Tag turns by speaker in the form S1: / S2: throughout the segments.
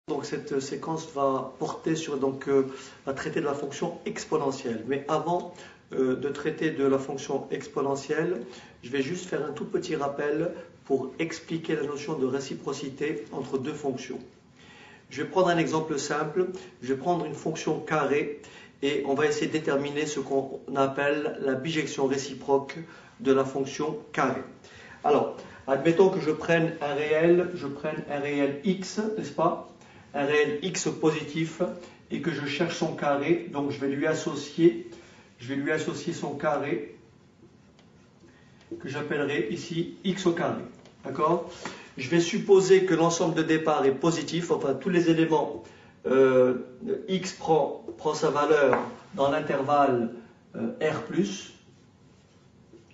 S1: Donc cette séquence va porter sur va traiter de la fonction exponentielle. Mais avant de traiter de la fonction exponentielle, je vais juste faire un tout petit rappel pour expliquer la notion de réciprocité entre deux fonctions. Je vais prendre un exemple simple. Je vais prendre une fonction carrée et on va essayer de déterminer ce qu'on appelle la bijection réciproque de la fonction carrée. Alors, admettons que je prenne un réel x, n'est-ce pas? Un réel x positif et que je cherche son carré, donc je vais lui associer son carré que j'appellerai ici x au carré. D'accord? Je vais supposer que l'ensemble de départ est positif, enfin tous les éléments x prend sa valeur dans l'intervalle r+,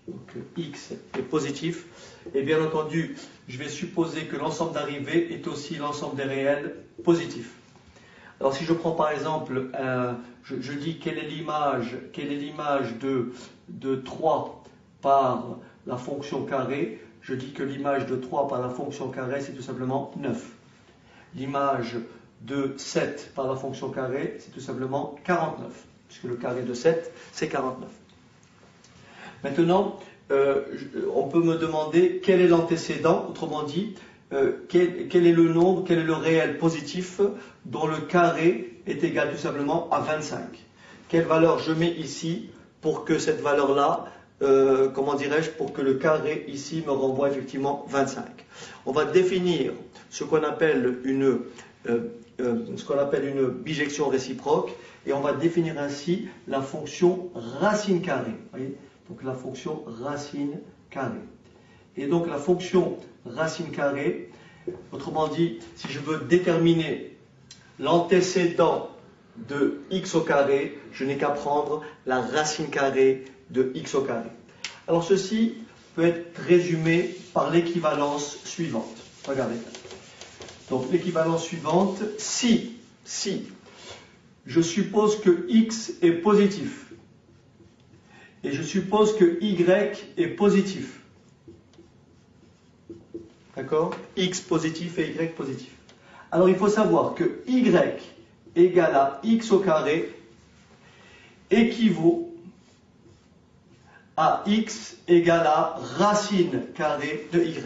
S1: donc x est positif, et bien entendu, je vais supposer que l'ensemble d'arrivées est aussi l'ensemble des réels positifs. Alors si je prends par exemple, je dis quelle est l'image de 3 par la fonction carrée, je dis que l'image de 3 par la fonction carrée, c'est tout simplement 9. L'image de 7 par la fonction carrée, c'est tout simplement 49, puisque le carré de 7, c'est 49. Maintenant, on peut me demander quel est l'antécédent, autrement dit, quel est le nombre, quel est le réel positif dont le carré est égal tout simplement à 25. Quelle valeur je mets ici pour que cette valeur-là, pour que le carré ici me renvoie effectivement 25. On va définir ce qu'on appelle une bijection réciproque et on va définir ainsi la fonction racine carrée. Voyez, donc la fonction racine carrée. Et donc la fonction racine carrée, autrement dit, si je veux déterminer l'antécédent de x au carré, je n'ai qu'à prendre la racine carrée de x au carré. Alors ceci peut être résumé par l'équivalence suivante. Regardez. Donc l'équivalence suivante, si je suppose que x est positif, et je suppose que y est positif. D'accord? X positif et y positif. Alors il faut savoir que y égale à x au carré équivaut à x égale à racine carrée de y.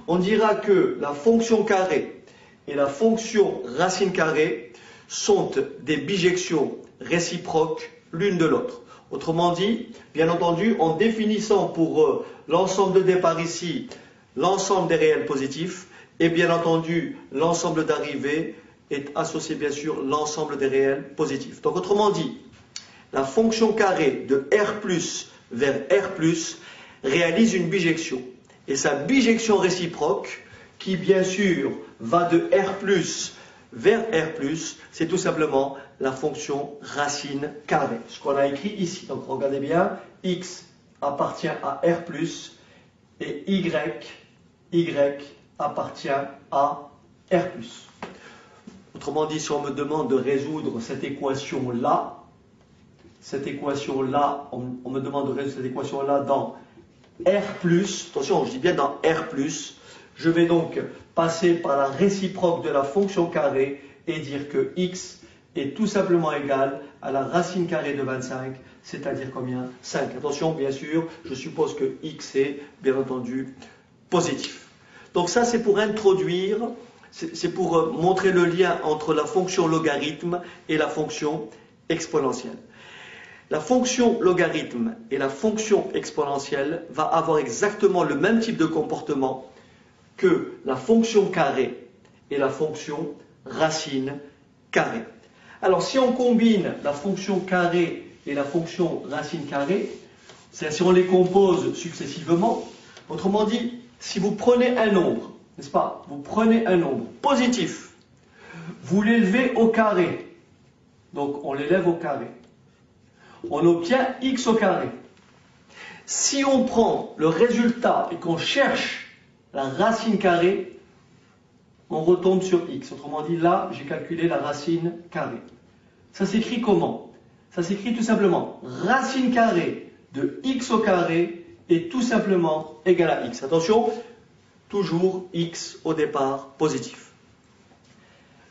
S1: On dira que la fonction carrée et la fonction racine carrée sont des bijections réciproques l'une de l'autre. Autrement dit, bien entendu, en définissant pour l'ensemble de départ ici, l'ensemble des réels positifs, et bien entendu, l'ensemble d'arrivées est associé bien sûr l'ensemble des réels positifs. Donc autrement dit, la fonction carrée de R+ vers R+, réalise une bijection. Et sa bijection réciproque, qui bien sûr va de R+ vers R+, c'est tout simplement la fonction racine carrée. Ce qu'on a écrit ici. Donc regardez bien, x appartient à R+, et y appartient à R+. Autrement dit, si on me demande de résoudre cette équation-là, on me demande de résoudre cette équation-là dans R+, attention, je dis bien dans R+, je vais donc passer par la réciproque de la fonction carrée et dire que x est tout simplement égal à la racine carrée de 25, c'est-à-dire combien? 5. Attention, bien sûr, je suppose que x est, bien entendu, positif. Donc ça, c'est pour introduire, c'est pour montrer le lien entre la fonction logarithme et la fonction exponentielle. La fonction logarithme et la fonction exponentielle va avoir exactement le même type de comportement que la fonction carrée et la fonction racine carrée. Alors si on combine la fonction carrée et la fonction racine carrée, c'est-à-dire si on les compose successivement, autrement dit, si vous prenez un nombre, n'est-ce pas? Vous prenez un nombre positif, vous l'élevez au carré, donc on l'élève au carré, on obtient x au carré. Si on prend le résultat et qu'on cherche la racine carrée, on retombe sur x. Autrement dit, là, j'ai calculé la racine carrée. Ça s'écrit comment? Ça s'écrit tout simplement racine carrée de x au carré est tout simplement égal à x. Attention, toujours x au départ positif.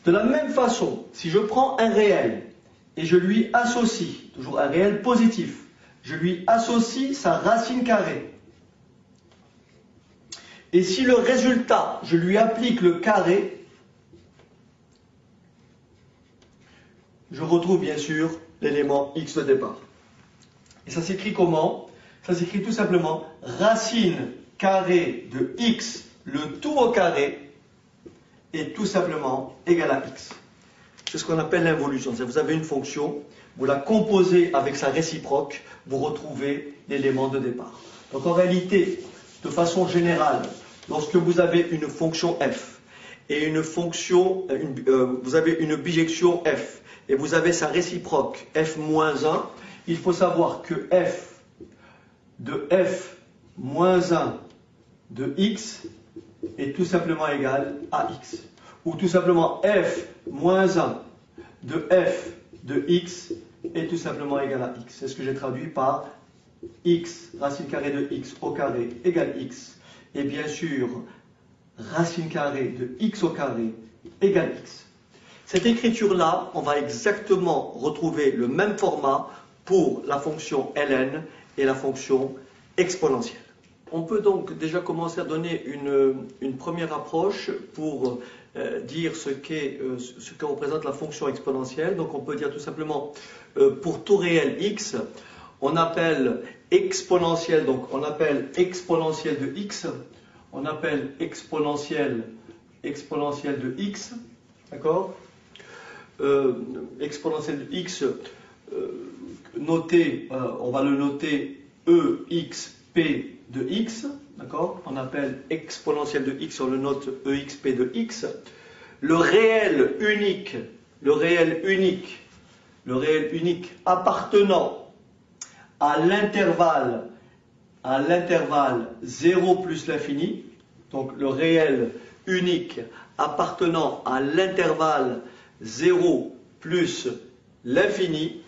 S1: De la même façon, si je prends un réel et je lui associe, toujours un réel positif, je lui associe sa racine carrée. Et si le résultat, je lui applique le carré, je retrouve bien sûr l'élément x de départ. Et ça s'écrit comment? Ça s'écrit tout simplement racine carrée de x, le tout au carré, est tout simplement égal à x. C'est ce qu'on appelle l'involution. Vous avez une fonction, vous la composez avec sa réciproque, vous retrouvez l'élément de départ. Donc en réalité, de façon générale, lorsque vous avez une fonction f et une fonction, vous avez une bijection f et vous avez sa réciproque f-1, il faut savoir que f de f-1 de x est tout simplement égal à x. Ou tout simplement f-1 de f de x est tout simplement égal à x. C'est ce que j'ai traduit par x, racine carrée de x au carré égale x. Et bien sûr, racine carrée de x au carré égale x. Cette écriture-là, on va exactement retrouver le même format pour la fonction ln et la fonction exponentielle. On peut donc déjà commencer à donner une première approche pour dire ce que représente la fonction exponentielle. Donc on peut dire tout simplement pour tout réel x, on appelle exponentielle, donc on appelle exponentielle de x, on appelle exponentielle de x, d'accord? Exponentielle de x, on va le noter exp de x, d'accord? On appelle exponentielle de x, on le note exp de x. Le réel unique appartenant à l'intervalle 0 plus l'infini, donc le réel unique appartenant à l'intervalle 0 plus l'infini,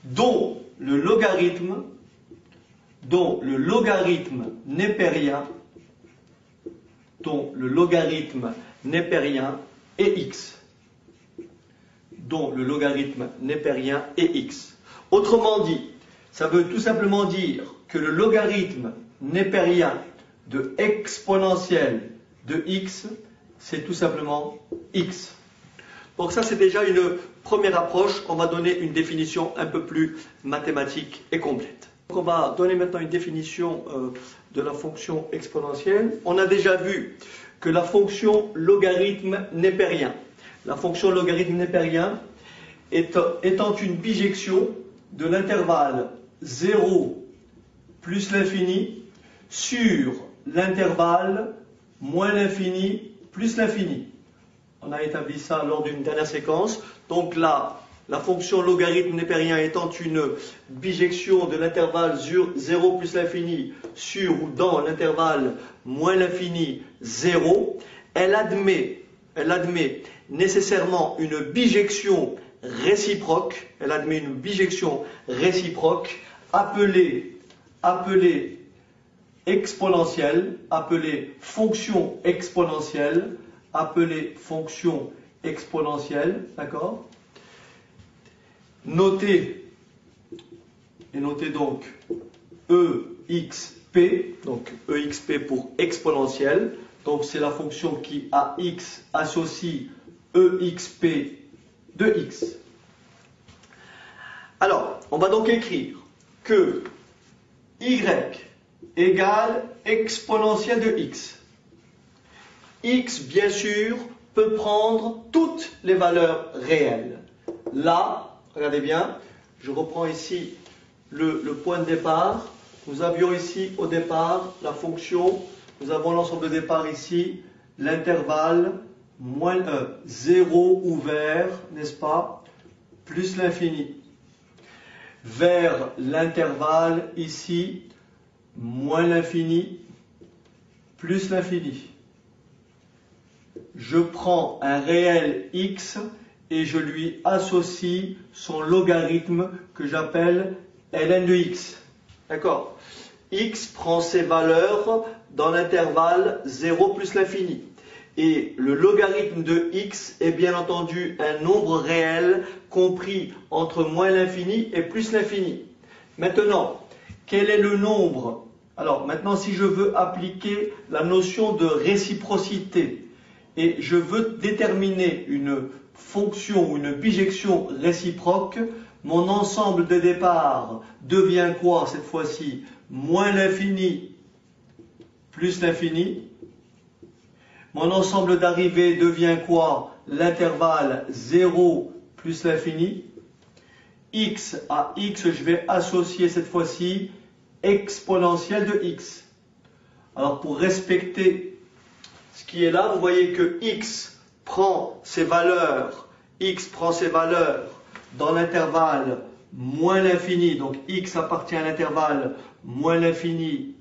S1: dont le logarithme népérien est x. Dont le logarithme népérien est x. Autrement dit, ça veut tout simplement dire que le logarithme népérien de exponentielle de x, c'est tout simplement x. Donc ça, c'est déjà une première approche. On va donner une définition un peu plus mathématique et complète. Donc on va donner maintenant une définition de la fonction exponentielle. On a déjà vu que la fonction logarithme népérien, étant une bijection de l'intervalle 0 plus l'infini sur l'intervalle moins l'infini plus l'infini. On a établi ça lors d'une dernière séquence. Donc là, la fonction logarithme népérien étant une bijection de l'intervalle 0 plus l'infini sur ou dans l'intervalle moins l'infini 0, elle admet nécessairement une bijection réciproque, appelée exponentielle, appelée fonction exponentielle, d'accord? Notez donc EXP, donc EXP pour exponentielle, donc c'est la fonction qui à x associe EXP de x. Alors, on va donc écrire que y égale exponentielle de x. X, bien sûr, peut prendre toutes les valeurs réelles. Là, regardez bien, je reprends ici le point de départ. Nous avions ici au départ la fonction, nous avons l'ensemble de départ ici, l'intervalle moins 0 ouvert, n'est-ce pas, plus l'infini. Vers l'intervalle ici, moins l'infini, plus l'infini. Je prends un réel x et je lui associe son logarithme que j'appelle ln de x. D'accord? X prend ses valeurs dans l'intervalle 0 plus l'infini. Et le logarithme de x est bien entendu un nombre réel compris entre moins l'infini et plus l'infini. Maintenant, quel est le nombre? Alors maintenant, si je veux appliquer la notion de réciprocité et je veux déterminer une fonction ou une bijection réciproque, mon ensemble de départ devient quoi cette fois-ci? Moins l'infini plus l'infini. Mon ensemble d'arrivée devient quoi? L'intervalle 0 plus l'infini. X à x, je vais associer cette fois-ci exponentielle de x. Alors pour respecter ce qui est là, vous voyez que x prend ses valeurs dans l'intervalle moins l'infini, donc x appartient à l'intervalle moins l'infini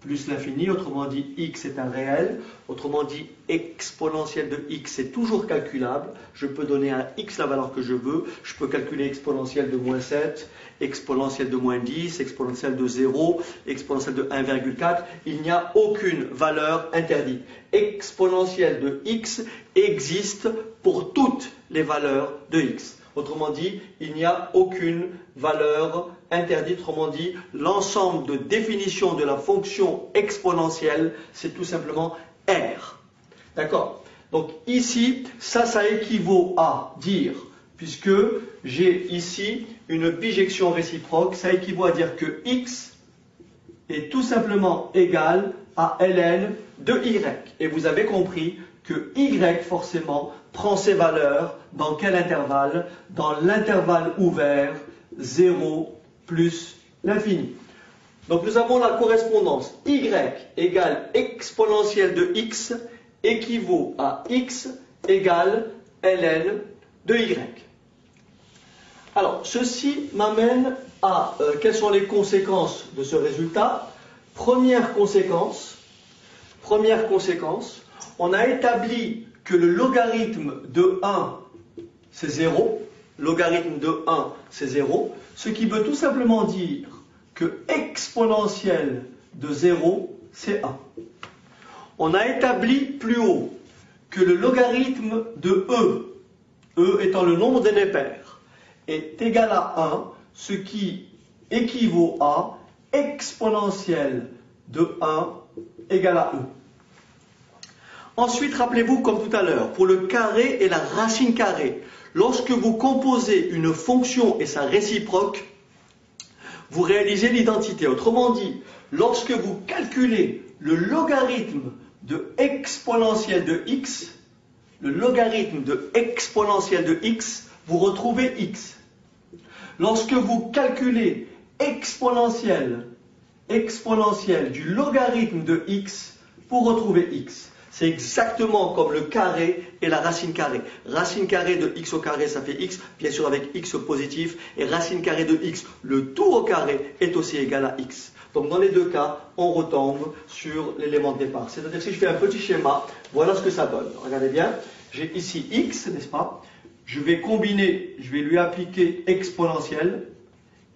S1: plus l'infini, autrement dit x est un réel, autrement dit exponentielle de x est toujours calculable, je peux donner à x la valeur que je veux, je peux calculer exponentielle de moins 7, exponentielle de moins 10, exponentielle de 0, exponentielle de 1,4, il n'y a aucune valeur interdite. Exponentielle de x existe pour toutes les valeurs de x. Autrement dit, il n'y a aucune valeur interdite. Autrement dit, l'ensemble de définition de la fonction exponentielle, c'est tout simplement R. D'accord? Donc ici, ça équivaut à dire, puisque j'ai ici une bijection réciproque, ça équivaut à dire que x est tout simplement égal à ln de y. Et vous avez compris que y, forcément, prend ses valeurs dans quel intervalle? Dans l'intervalle ouvert 0 plus l'infini. Donc nous avons la correspondance y égale exponentielle de x équivaut à x égale ln de y. Alors, ceci m'amène à quelles sont les conséquences de ce résultat. Première conséquence, on a établi que le logarithme de 1, c'est 0. Logarithme de 1, c'est 0. Ce qui veut tout simplement dire que exponentielle de 0, c'est 1. On a établi plus haut que le logarithme de e étant le nombre des impaires, est égal à 1, ce qui équivaut à exponentielle de 1 égale à e. Ensuite, rappelez-vous, comme tout à l'heure, pour le carré et la racine carrée, lorsque vous composez une fonction et sa réciproque, vous réalisez l'identité. Autrement dit, lorsque vous calculez le logarithme de exponentielle de x, vous retrouvez x. Lorsque vous calculez exponentielle du logarithme de x, vous retrouvez x. C'est exactement comme le carré et la racine carrée. Racine carrée de x au carré, ça fait x, bien sûr avec x positif, et racine carrée de x, le tout au carré, est aussi égal à x. Donc dans les deux cas, on retombe sur l'élément de départ. C'est-à-dire si je fais un petit schéma, voilà ce que ça donne. Regardez bien, j'ai ici x, n'est-ce pas? Je vais combiner, je vais lui appliquer exponentielle,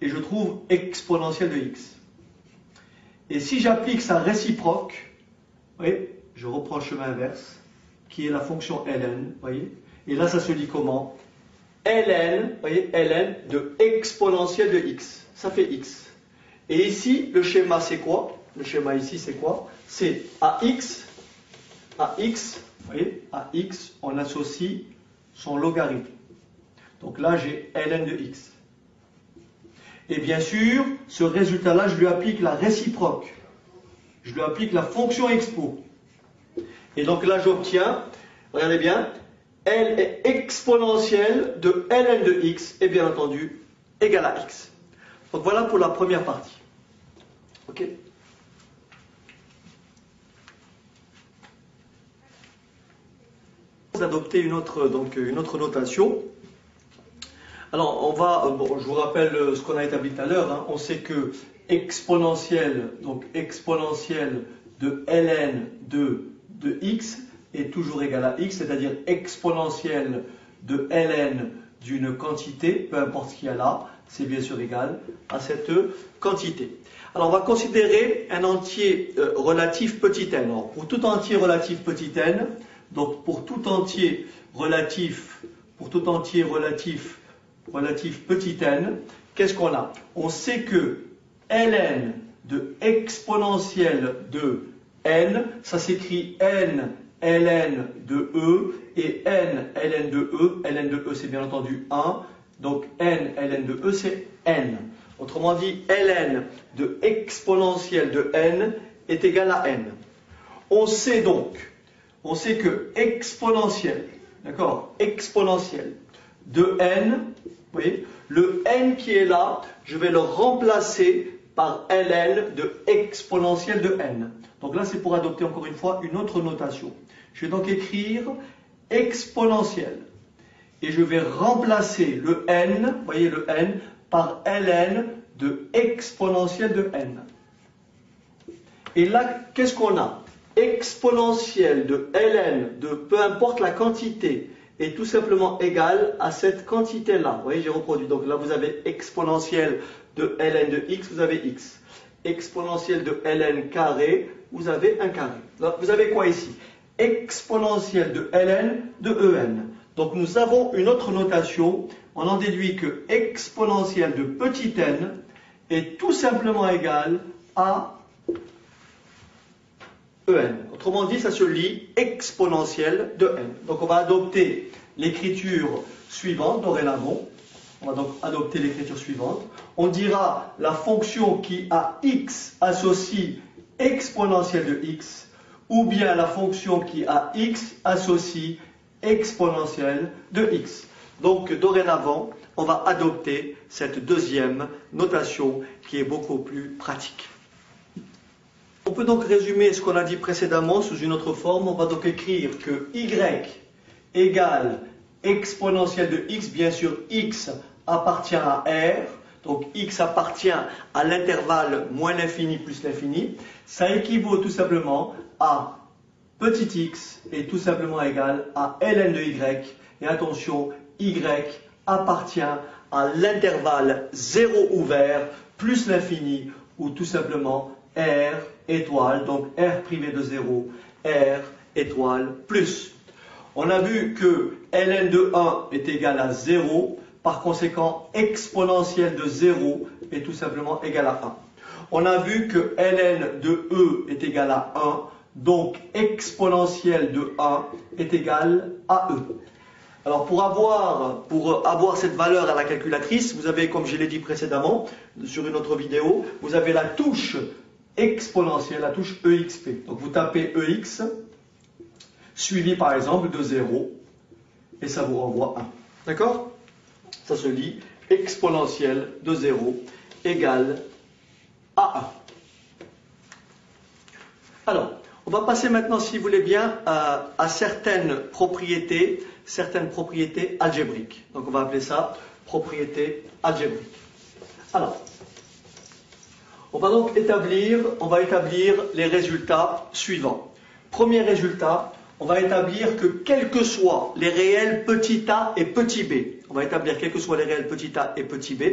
S1: et je trouve exponentielle de x. Et si j'applique sa réciproque, vous voyez, je reprends le chemin inverse, qui est la fonction ln, voyez, et là ça se lit comment? Ln, voyez, ln de exponentielle de x, ça fait x. Et ici, le schéma c'est quoi? Le schéma ici c'est quoi? C'est à x, voyez, à x, on associe son logarithme. Donc là j'ai ln de x. Et bien sûr, ce résultat-là, je lui applique la réciproque. Je lui applique la fonction expo. Et donc là, j'obtiens, regardez bien, L est exponentielle de ln de x, et bien entendu, égale à x. Donc voilà pour la première partie. Ok? D'adopter une autre notation. Alors, on va, je vous rappelle ce qu'on a établi tout à l'heure, hein. On sait que exponentielle, donc exponentielle de ln de x est toujours égal à x, c'est-à-dire exponentielle de ln d'une quantité, peu importe ce qu'il y a là, c'est bien sûr égal à cette quantité. Alors on va considérer un entier relatif petit n. Alors, pour tout entier relatif petit n, donc pour tout entier relatif petit n, qu'est-ce qu'on a? On sait que ln de exponentielle de n, ça s'écrit n ln de e, et n ln de e, ln de e c'est bien entendu 1, donc n ln de e c'est n. Autrement dit, ln de exponentielle de n est égal à n. On sait que exponentielle, d'accord, exponentielle de n, vous voyez, le n qui est là, je vais le remplacer par ln de exponentielle de n. Donc là, c'est pour adopter encore une fois une autre notation. Je vais donc écrire exponentielle. Et je vais remplacer le n, vous voyez le n, par ln de exponentielle de n. Et là, qu'est-ce qu'on a? Exponentielle de ln de peu importe la quantité est tout simplement égale à cette quantité-là. Vous voyez, j'ai reproduit. Donc là, vous avez exponentielle de ln de x, vous avez x. Exponentielle de ln carré, vous avez un carré. Là, vous avez quoi ici? Exponentielle de ln de en. Donc nous avons une autre notation. On en déduit que exponentielle de petit n est tout simplement égale à en. Autrement dit, ça se lit exponentielle de n. Donc on va adopter l'écriture suivante dorénavant. On va donc adopter l'écriture suivante. On dira la fonction qui à x associe exponentielle de x, ou bien la fonction qui à x associe exponentielle de x. Donc dorénavant, on va adopter cette deuxième notation qui est beaucoup plus pratique. On peut donc résumer ce qu'on a dit précédemment sous une autre forme. On va donc écrire que y égale exponentielle de x, bien sûr x appartient à r, donc x appartient à l'intervalle moins l'infini plus l'infini, ça équivaut tout simplement à petit x est tout simplement égal à ln de y, et attention, y appartient à l'intervalle 0 ouvert plus l'infini, ou tout simplement r étoile, donc r privé de 0, r étoile plus. On a vu que ln de 1 est égal à 0, par conséquent exponentielle de 0 est tout simplement égal à 1. On a vu que ln de e est égal à 1, donc exponentielle de 1 est égal à e. Alors pour avoir cette valeur à la calculatrice, vous avez, comme je l'ai dit précédemment sur une autre vidéo, vous avez la touche exponentielle, la touche exp. Donc vous tapez ex, suivi par exemple de 0, et ça vous renvoie 1. D'accord? Ça se lit exponentielle de 0 égale à 1. Alors, on va passer maintenant, si vous voulez bien, à certaines propriétés algébriques. Donc on va appeler ça propriété algébrique. Alors, on va donc établir les résultats suivants. Premier résultat, on va établir que quels que soient les réels petit a et petit b, on va établir quels que soient les réels petit a et petit b,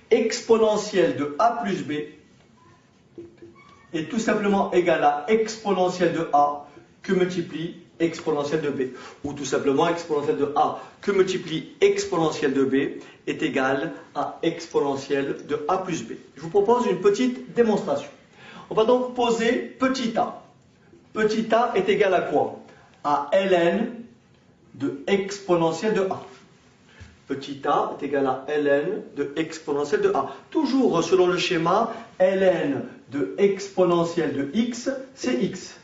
S1: exponentielle de a plus b est tout simplement égal à exponentielle de a que multiplie exponentielle de b, ou tout simplement exponentielle de a que multiplie exponentielle de b est égal à exponentielle de a plus b. Je vous propose une petite démonstration. On va donc poser petit a. Petit a est égal à quoi? À ln de exponentielle de a. Petit a est égal à ln de exponentielle de a. Toujours selon le schéma, ln de exponentielle de x, c'est x.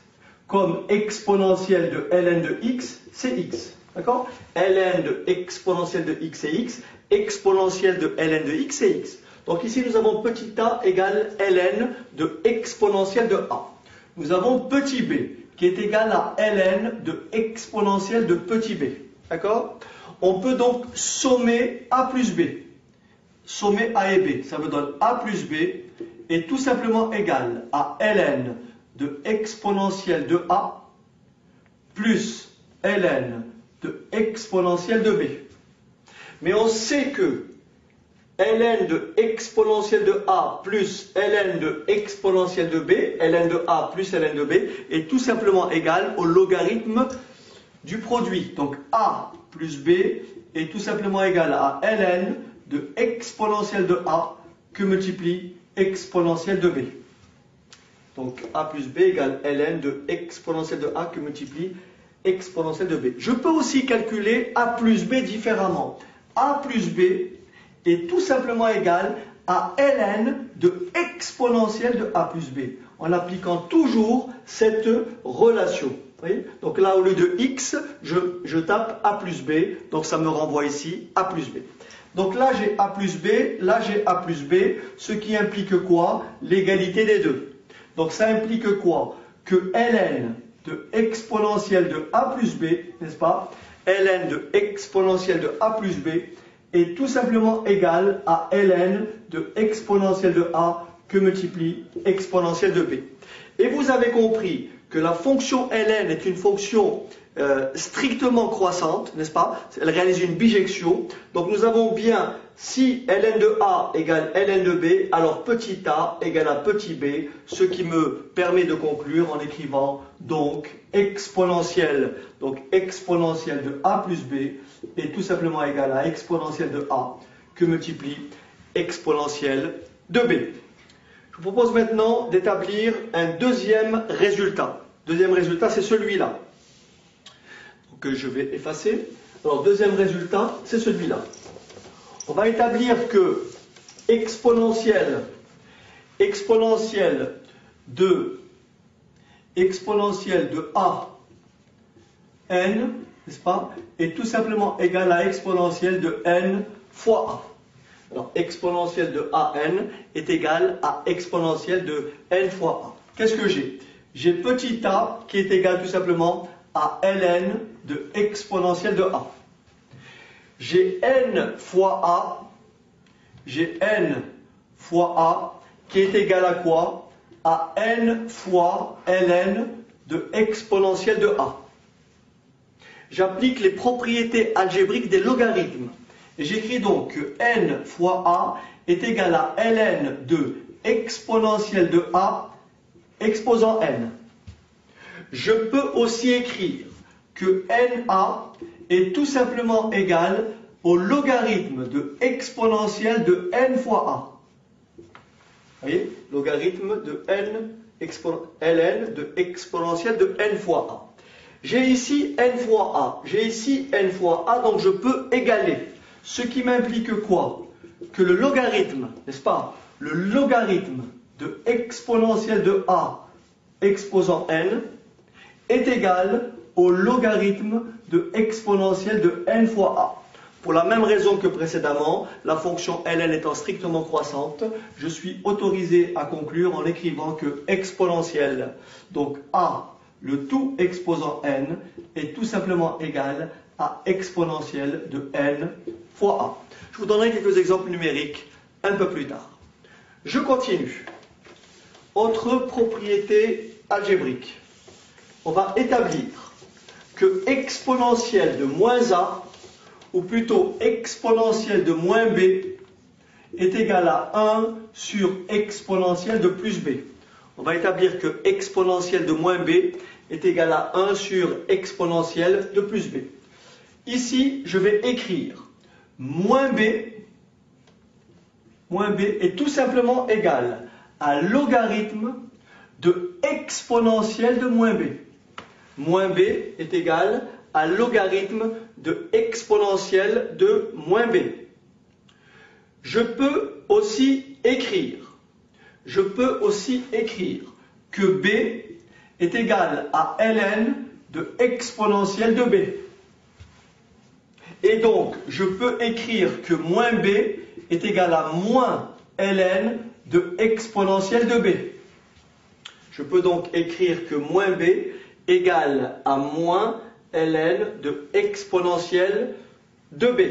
S1: Comme exponentielle de ln de x, c'est x. D'accord? Ln de exponentielle de x, c'est x. Exponentielle de ln de x, c'est x. Donc ici, nous avons petit a égale ln de exponentielle de a. Nous avons petit b, qui est égal à ln de exponentielle de petit b. D'accord? On peut donc sommer a plus b. Sommer a et b. Ça me donne a plus b est tout simplement égal à ln de exponentielle de a plus ln de exponentielle de b. Mais on sait que ln de exponentielle de a plus ln de exponentielle de b, ln de a plus ln de b, est tout simplement égal au logarithme du produit. Donc a plus b est tout simplement égal à ln de exponentielle de a que multiplie exponentielle de b. Donc a plus b égale ln de exponentielle de a que multiplie exponentielle de b. Je peux aussi calculer a plus b différemment. A plus b est tout simplement égal à ln de exponentielle de a plus b, en appliquant toujours cette relation. Vous voyez? Donc là, au lieu de x, je tape a plus b, donc ça me renvoie ici a plus b. Donc là, j'ai a plus b, là j'ai a plus b, ce qui implique quoi? L'égalité des deux. Donc ça implique quoi? Que ln de exponentielle de a plus b, n'est-ce pas? Ln de exponentielle de a plus b est tout simplement égal à ln de exponentielle de a que multiplie exponentielle de b. Et vous avez compris que la fonction ln est une fonction strictement croissante, n'est-ce pas? Elle réalise une bijection. Donc nous avons bien, si ln de a égale ln de b, alors petit a égale à petit b, ce qui me permet de conclure en écrivant donc exponentielle. Donc exponentielle de a plus b est tout simplement égal à exponentielle de a que multiplie exponentielle de b. Je vous propose maintenant d'établir un deuxième résultat. Deuxième résultat, c'est celui-là. Que je vais effacer. Alors, deuxième résultat, c'est celui-là. On va établir que exponentielle de a n, n'est-ce pas, est tout simplement égale à exponentielle de n fois a. Alors, exponentielle de a n est égale à exponentielle de n fois a. Qu'est-ce que j'ai? J'ai petit a qui est égal tout simplement à ln de exponentielle de a. J'ai n fois a, qui est égal à quoi? À n fois ln de exponentielle de a. J'applique les propriétés algébriques des logarithmes. Et j'écris donc que n fois a est égal à ln de exponentielle de a exposant n. Je peux aussi écrire que na est tout simplement égal au logarithme de exponentielle de n fois a. Vous voyez? Logarithme de ln de exponentielle de n fois a. J'ai ici n fois a, j'ai ici n fois a, donc je peux égaler. Ce qui m'implique quoi? Que le logarithme, n'est-ce pas? Le logarithme de exponentielle de a exposant n est égal au logarithme de exponentielle de n fois a. Pour la même raison que précédemment, la fonction ln étant strictement croissante, je suis autorisé à conclure en écrivant que exponentielle, donc a, le tout exposant n, est tout simplement égal à exponentielle de n fois a. Je vous donnerai quelques exemples numériques un peu plus tard. Je continue. Autre propriété algébrique. On va établir que exponentielle de moins a, ou plutôt exponentielle de moins b, est égale à 1 sur exponentielle de plus b. On va établir que exponentielle de moins b est égale à 1 sur exponentielle de plus b. Ici, je vais écrire moins b est tout simplement égal à logarithme de exponentielle de moins b. Moins b est égal à logarithme de exponentielle de moins b. Je peux aussi écrire que b est égal à ln de exponentielle de b. Et donc, je peux écrire que moins b est égal à moins ln de exponentielle de b. Je peux donc écrire que moins b égale à moins ln de exponentielle de b.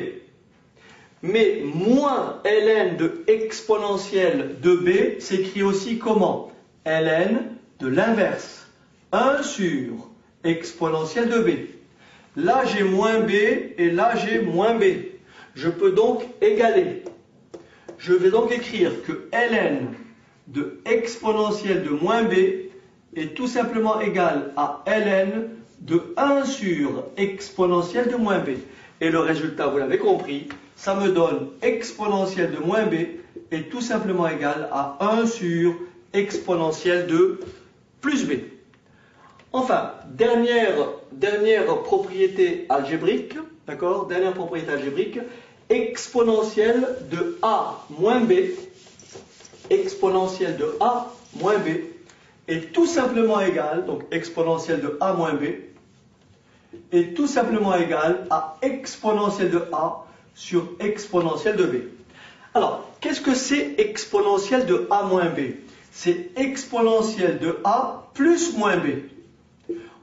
S1: Mais moins ln de exponentielle de b s'écrit aussi comment? Ln de l'inverse. 1 sur exponentielle de b. Là j'ai moins b et là j'ai moins b. Je peux donc égaler. je vais donc écrire que ln de exponentielle de moins b est tout simplement égal à ln de 1 sur exponentielle de moins b. Et le résultat, vous l'avez compris, ça me donne exponentielle de moins b est tout simplement égal à 1 sur exponentielle de plus b. Enfin, dernière propriété algébrique, d'accord? Dernière propriété algébrique, exponentielle de a moins b, exponentielle de a moins b est tout simplement égal, donc exponentielle de a moins b, est tout simplement égal à exponentielle de a sur exponentielle de b. Alors, qu'est-ce que c'est exponentielle de a moins b? C'est exponentielle de a plus moins b.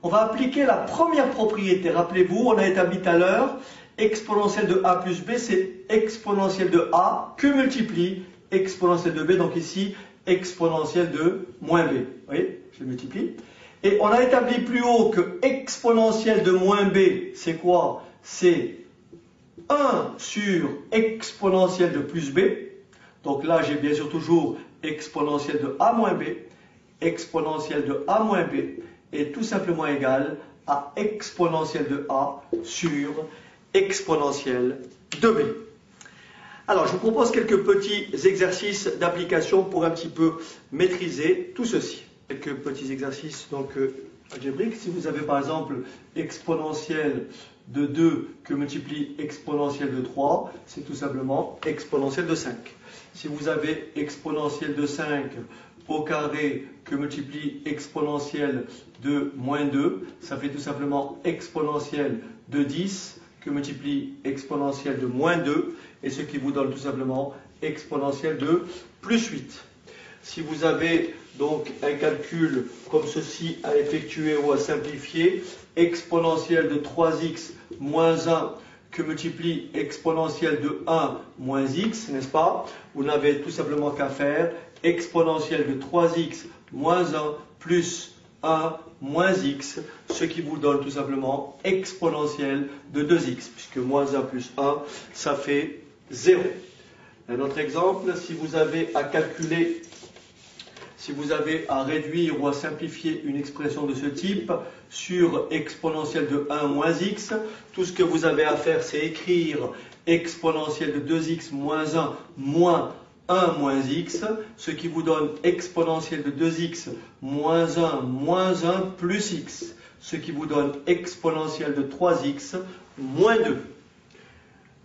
S1: On va appliquer la première propriété. Rappelez-vous, on a établi tout à l'heure, exponentielle de a plus b, c'est exponentielle de a que multiplie exponentielle de b. Donc ici, exponentielle de moins b. Vous voyez, je multiplie. Et on a établi plus haut que exponentielle de moins b, c'est quoi? C'est 1 sur exponentielle de plus b. Donc là, j'ai bien sûr toujours exponentielle de a moins b. Exponentielle de a moins b est tout simplement égal à exponentielle de a sur exponentielle de b. Alors, je vous propose quelques petits exercices d'application pour un petit peu maîtriser tout ceci. Quelques petits exercices donc algébriques. Si vous avez par exemple exponentielle de 2 que multiplie exponentielle de 3, c'est tout simplement exponentielle de 5. Si vous avez exponentielle de 5 au carré que multiplie exponentielle de moins 2, ça fait tout simplement exponentielle de 10 que multiplie exponentielle de moins 2, et ce qui vous donne tout simplement exponentielle de plus 8. Si vous avez donc un calcul comme ceci à effectuer ou à simplifier, exponentielle de 3x moins 1 que multiplie exponentielle de 1 moins x, n'est-ce pas? Vous n'avez tout simplement qu'à faire exponentielle de 3x moins 1 plus 1 moins x, ce qui vous donne tout simplement exponentielle de 2x, puisque moins 1 plus 1, ça fait 0. Un autre exemple, si vous avez à calculer, si vous avez à réduire ou à simplifier une expression de ce type sur exponentielle de 1 moins x, tout ce que vous avez à faire, c'est écrire exponentielle de 2x moins 1 moins 1 moins x, ce qui vous donne exponentielle de 2x moins 1 plus x, ce qui vous donne exponentielle de 3x moins 2.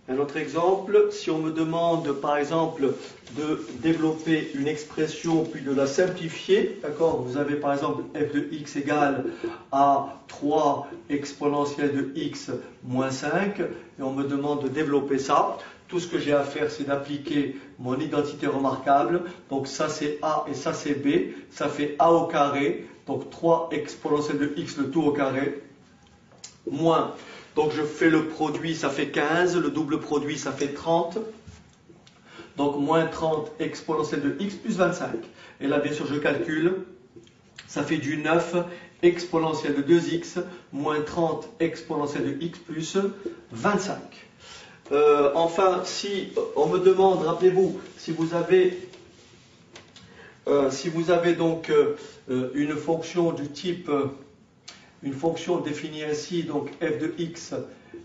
S1: Un autre exemple, si on me demande par exemple de développer une expression puis de la simplifier, d'accord, vous avez par exemple f de x égale à 3 exponentielle de x moins 5, et on me demande de développer ça. Tout ce que j'ai à faire, c'est d'appliquer mon identité remarquable. Donc ça c'est a et ça c'est b, ça fait a au carré, donc 3 exponentielle de x le tout au carré, moins, donc je fais le produit, ça fait 15, le double produit, ça fait 30. Donc moins 30 exponentielle de x plus 25. Et là, bien sûr, je calcule, ça fait du 9 exponentielle de 2x moins 30 exponentielle de x plus 25. Enfin, si on me demande, rappelez-vous, si vous avez donc une fonction du type... une fonction définie ainsi, donc f de x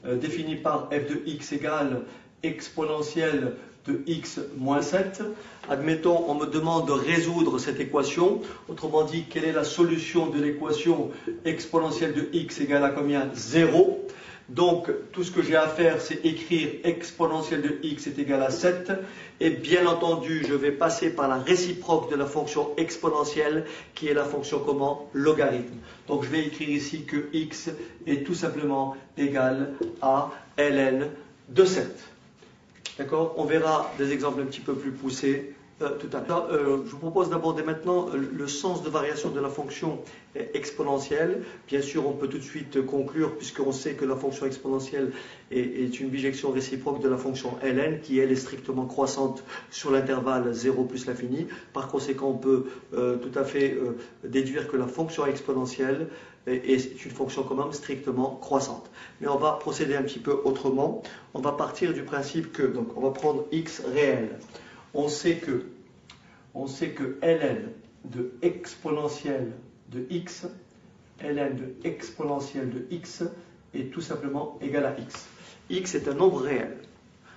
S1: définie par f de x égale exponentielle de x moins 7. Admettons, on me demande de résoudre cette équation. Autrement dit, quelle est la solution de l'équation exponentielle de x égale à combien? 0. Donc, tout ce que j'ai à faire, c'est écrire exponentielle de x est égal à 7. Et bien entendu, je vais passer par la réciproque de la fonction exponentielle, qui est la fonction comment? Logarithme. Donc, je vais écrire ici que x est tout simplement égal à ln de 7. D'accord? On verra des exemples un petit peu plus poussés tout à l'heure. Je vous propose d'aborder maintenant le sens de variation de la fonction exponentielle. Bien sûr, on peut tout de suite conclure, puisqu'on sait que la fonction exponentielle est une bijection réciproque de la fonction ln, qui elle est strictement croissante sur l'intervalle 0 plus l'infini. Par conséquent, on peut tout à fait déduire que la fonction exponentielle est une fonction quand même strictement croissante. Mais on va procéder un petit peu autrement. On va partir du principe que, donc, on va prendre x réel. on sait que ln de exponentielle de x, ln de exponentielle de x est tout simplement égal à x. X est un nombre réel.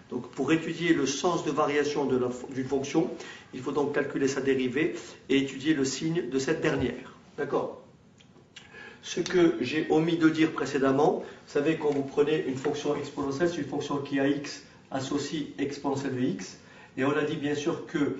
S1: Donc pour étudier le sens de variation d'une fonction, il faut donc calculer sa dérivée et étudier le signe de cette dernière. D'accord? Ce que j'ai omis de dire précédemment, vous savez, quand vous prenez une fonction exponentielle, c'est une fonction qui a x associe exponentielle de x. Et on a dit bien sûr que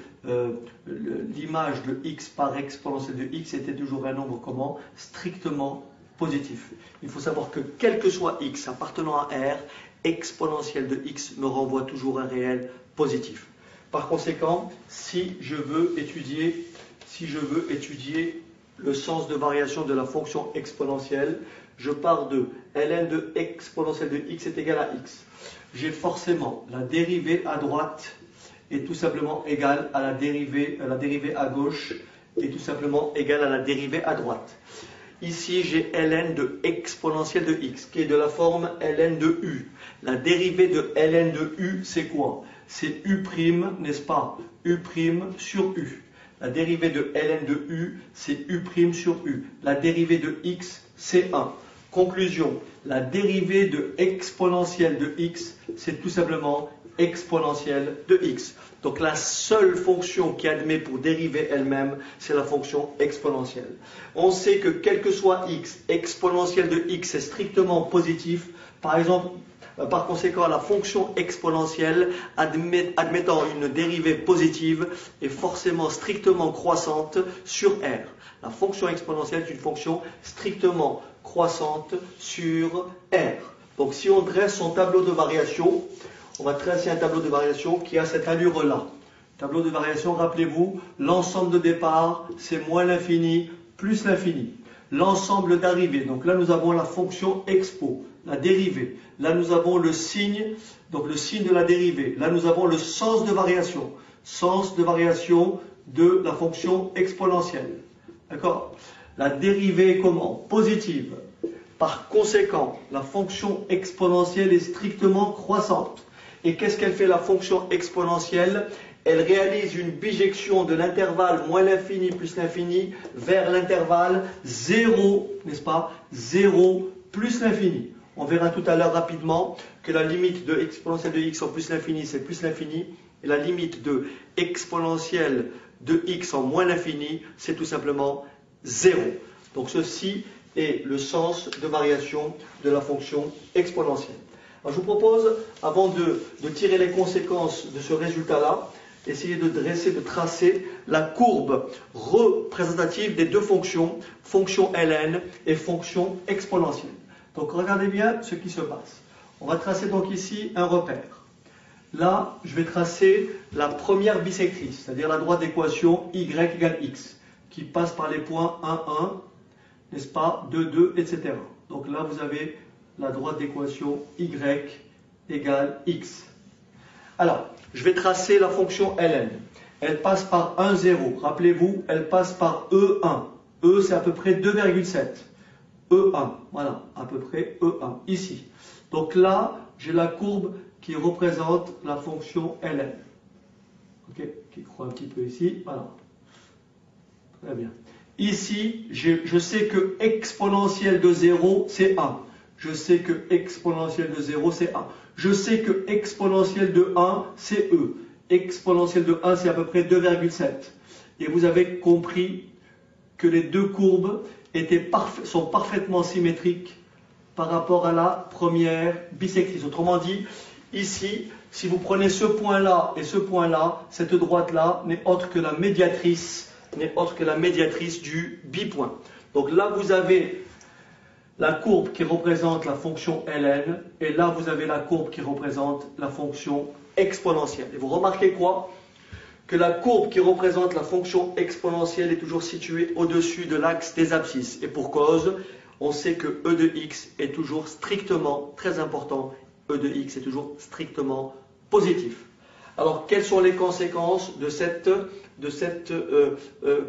S1: l'image de x par exponentielle de x était toujours un nombre comment? Strictement positif. Il faut savoir que quel que soit x appartenant à R, exponentielle de x me renvoie toujours un réel positif. Par conséquent, si je veux étudier le sens de variation de la fonction exponentielle, je pars de ln de exponentielle de x est égal à x. J'ai forcément la dérivée à droite est tout simplement égale à la dérivée à gauche est tout simplement égale à la dérivée à droite. Ici, j'ai ln de exponentielle de x, qui est de la forme ln de u. La dérivée de ln de u, c'est quoi? C'est u', n'est-ce pas? U' sur u. La dérivée de ln de u, c'est u' sur u. La dérivée de x, c'est 1. Conclusion, la dérivée de exponentielle de x, c'est tout simplement exponentielle de x. Donc la seule fonction qui admet pour dériver elle-même, c'est la fonction exponentielle. On sait que quel que soit x, exponentielle de x est strictement positif. Par conséquent, la fonction exponentielle admettant une dérivée positive est forcément strictement croissante sur R. La fonction exponentielle est une fonction strictement croissante sur R. Donc si on dresse son tableau de variation, on va tracer un tableau de variation qui a cette allure-là. Tableau de variation, rappelez-vous, l'ensemble de départ, c'est moins l'infini plus l'infini. L'ensemble d'arrivée, donc là nous avons la fonction expo, la dérivée. Là nous avons le signe, donc le signe de la dérivée. Là nous avons le sens de variation de la fonction exponentielle. D'accord? La dérivée est comment? Positive. Par conséquent, la fonction exponentielle est strictement croissante. Et qu'est-ce qu'elle fait la fonction exponentielle? Elle réalise une bijection de l'intervalle moins l'infini plus l'infini vers l'intervalle 0, n'est-ce pas? 0 plus l'infini. On verra tout à l'heure rapidement que la limite de exponentielle de x en plus l'infini, c'est plus l'infini. Et la limite de exponentielle de x en moins l'infini, c'est tout simplement 0. Donc ceci est le sens de variation de la fonction exponentielle. Alors, je vous propose, avant de tirer les conséquences de ce résultat-là, essayer de tracer la courbe représentative des deux fonctions, fonction ln et fonction exponentielle. Donc regardez bien ce qui se passe. On va tracer donc ici un repère. Là, je vais tracer la première bisectrice, c'est-à-dire la droite d'équation y égale x, qui passe par les points 1, 1, n'est-ce pas, 2, 2, etc. Donc là, vous avez la droite d'équation y égale x. Alors, je vais tracer la fonction ln. Elle passe par 1, 0. Rappelez-vous, elle passe par E1. E, c'est à peu près 2,7. E1, voilà, à peu près E1, ici. Donc là, j'ai la courbe qui représente la fonction ln. Ok, qui croît un petit peu ici, voilà. Très bien. Ici, je sais que exponentielle de 0, c'est 1. Je sais que exponentielle de 0, c'est 1. Je sais que exponentielle de 1, c'est E. Exponentielle de 1, c'est à peu près 2,7. Et vous avez compris que les deux courbes sont parfaitement symétriques par rapport à la première bisectrice. Autrement dit, ici, si vous prenez ce point-là et ce point-là, cette droite-là n'est autre que la médiatrice du bipoint. Donc là, vous avez la courbe qui représente la fonction ln, et là, vous avez la courbe qui représente la fonction exponentielle. Et vous remarquez quoi? Que la courbe qui représente la fonction exponentielle est toujours située au-dessus de l'axe des abscisses. Et pour cause, on sait que e de x est toujours strictement, très important, e de x est toujours strictement positif. Alors, quelles sont les conséquences de cette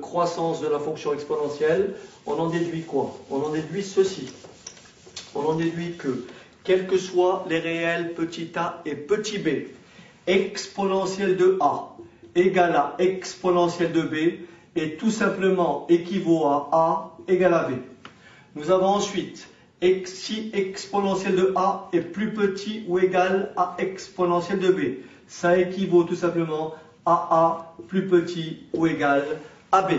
S1: croissance de la fonction exponentielle? On en déduit quoi? On en déduit ceci. On en déduit que, quels que soient les réels petit a et petit b, exponentielle de a égale à exponentielle de b est tout simplement équivaut à a égale à b. Nous avons ensuite si exponentielle de a est plus petit ou égal à exponentielle de b. Ça équivaut tout simplement à a plus petit ou égal à b.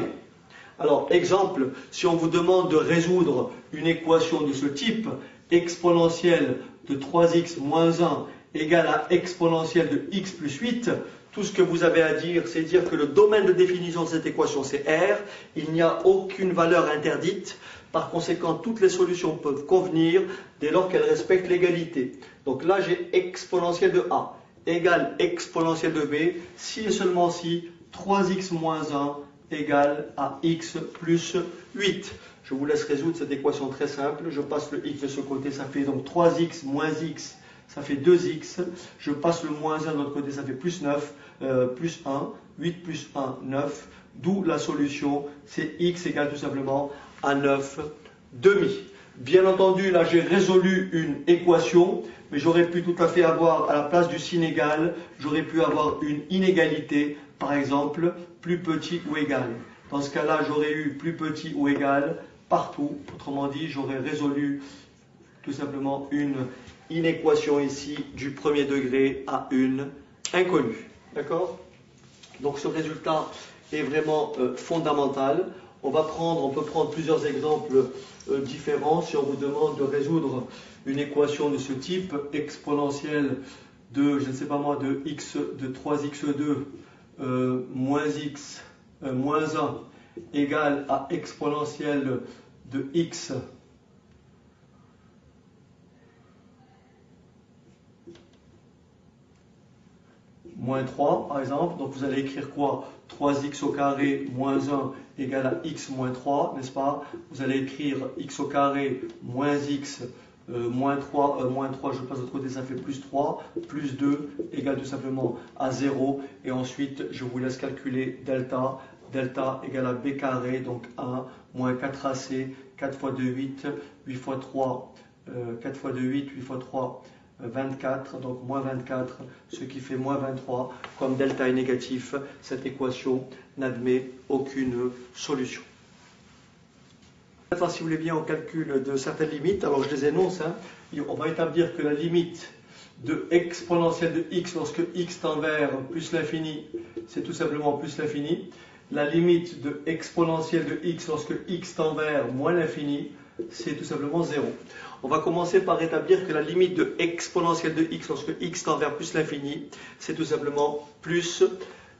S1: Alors, exemple, si on vous demande de résoudre une équation de ce type, exponentielle de 3x moins 1 égale à exponentielle de x plus 8, tout ce que vous avez à dire, c'est dire que le domaine de définition de cette équation, c'est R. Il n'y a aucune valeur interdite. Par conséquent, toutes les solutions peuvent convenir dès lors qu'elles respectent l'égalité. Donc là, j'ai exponentielle de a égale exponentielle de b, si et seulement si 3x moins 1 égale à x plus 8. Je vous laisse résoudre cette équation très simple. Je passe le x de ce côté, ça fait donc 3x moins x, ça fait 2x. Je passe le moins 1 de l'autre côté, ça fait plus 9, plus 1. 8 plus 1, 9. D'où la solution, c'est x égale tout simplement à 9 demi. Bien entendu, là j'ai résolu une équation, mais j'aurais pu tout à fait avoir, à la place du signe égal, j'aurais pu avoir une inégalité, par exemple, plus petit ou égal. Dans ce cas-là, j'aurais eu plus petit ou égal partout. Autrement dit, j'aurais résolu tout simplement une inéquation ici du premier degré à une inconnue. D'accord? Donc ce résultat est vraiment fondamental. On peut prendre plusieurs exemples différents. Si on vous demande de résoudre une équation de ce type, exponentielle de, je ne sais pas moi, de 3x2 moins 1 égale à exponentielle de x moins 3, par exemple. Donc vous allez écrire quoi? 3x au carré moins 1 égale à x moins 3, n'est-ce pas? Vous allez écrire x au carré moins x moins 3, je passe de l'autre côté, ça fait plus 3, plus 2 égale tout simplement à 0. Et ensuite, je vous laisse calculer delta. Delta égale à b carré, donc 1 moins 4ac, 4 fois 2, 8, 8 fois 3, 4 fois 2, 8, 8 fois 3, 24, donc moins 24, ce qui fait moins 23. Comme delta est négatif, cette équation n'admet aucune solution. Maintenant, si vous voulez bien, on calcule de certaines limites. Alors je les énonce. On va établir que la limite de exponentielle de x lorsque x tend vers plus l'infini, c'est tout simplement plus l'infini. La limite de exponentielle de x lorsque x tend vers moins l'infini, c'est tout simplement 0. On va commencer par établir que la limite de exponentielle de x lorsque x tend vers plus l'infini, c'est tout simplement plus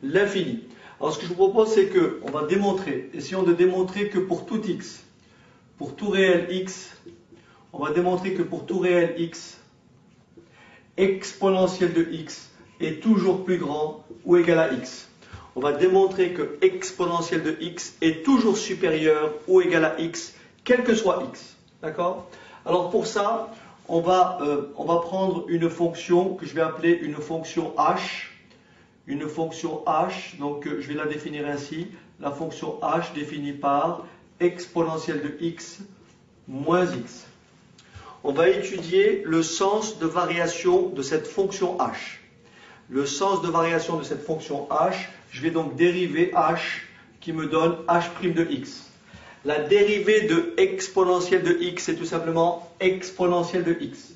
S1: l'infini. Alors ce que je vous propose, c'est qu'on va démontrer, essayons de démontrer que pour tout x, pour tout réel x, on va démontrer que pour tout réel x, exponentielle de x est toujours plus grand ou égal à x. On va démontrer que exponentielle de x est toujours supérieure ou égale à x, quel que soit x. D'accord? Alors pour ça, on va prendre une fonction que je vais appeler une fonction h. Une fonction h, donc je vais la définir ainsi. La fonction h définie par exponentielle de x moins x. On va étudier le sens de variation de cette fonction h. Le sens de variation de cette fonction h, je vais donc dériver h qui me donne h' de x. La dérivée de exponentielle de x, c'est tout simplement exponentielle de x.